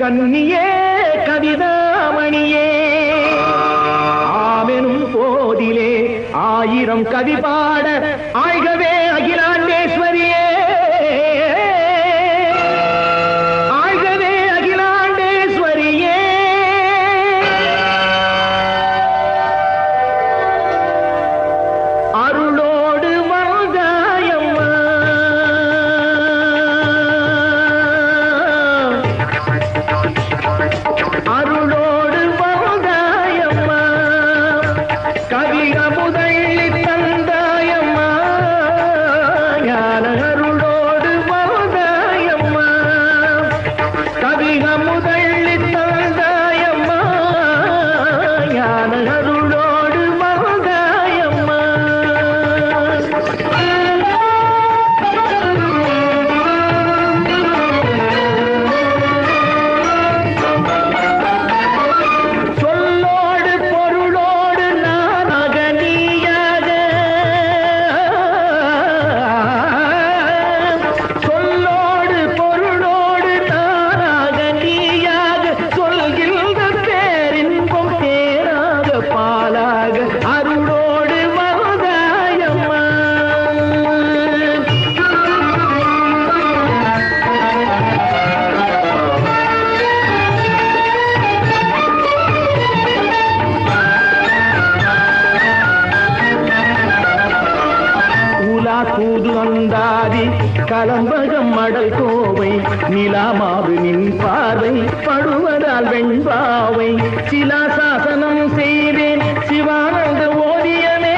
கன்னியே கவிதாமணியே ஆமெனும் போதிலே ஆயிரம் கவி பாட ஆழ்கவே அகிலாண்டேஸ்வரியே ஆழ்கவே அகிலாண்டேஸ்வரியே அருளோடு வந்தாயம்மா அருளோடு வந்தாயம்மா கவிக முதள்ளி தந்தாயம்மா ஞான அருளோடு வந்தாயம்மா கவிக முதள்ளி தந்தாயம்மா ஞான அருளோடு வந்தாயம்மா சொல்லோடு பொருளோடு நானாக நீயாக சொல்லோடு பொருளோடு நானாக நீயாக சொல்கின்ற பேரின்பம் தேராக பாலாக அருளோடு வந்தாயம்மா உலா தூது அந்தாதி கலம்பகம் மடல் கோவை நிலாமாவு நின் பார்வை படுவதால் வெண்பாவை சிலாசாசனம் செய்வேன் சிவானந்த ஓவியமே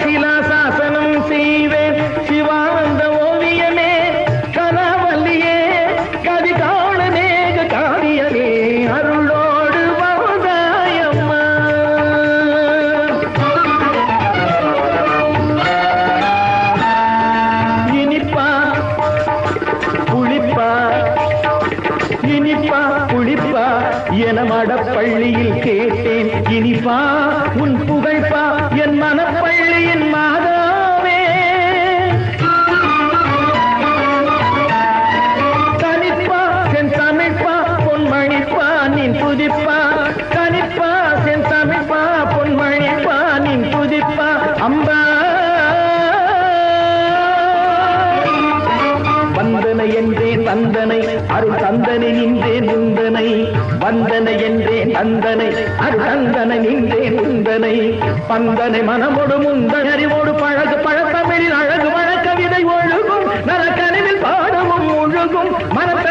சிலாசாசனம் செய்வேன் சிவானந்த ஓவியமே கலாவல்லியே கவி காண மேக காவியமே அருளோடு வந்தாயம்மா இனிப்பா புளிப்பா இனிப்பா புளிப்பா என மடப்பள்ளியில் கேட்டேன் இனிப்பா உன் புகழ்ப்பா என் மனப்பள்ளியின் மாதாவே கனிப்பா சென் தமிழ்ப்பா பொன்மணிப்பா நின் புதிப்பா கனிப்பா சென் தமிழ்ப்பா பொன்மணிப்பா நின் புதிப்பா அம்பா வந்தனை என்றேன் தந்தனை அருள் தந்தனை நின்றேன் முந்தனை வந்தனை என்றேன் தந்தனை அருள் தந்தனை நின்றேன் முந்தனை பந்தனை மனமோடு முந்தன் அறிவோடு பழகு பழத்தமிழில் அழகு வழக்கவிதை ஒழுகும் நலக்கனிவில் பாடவும் ஒழுகும் மனத்த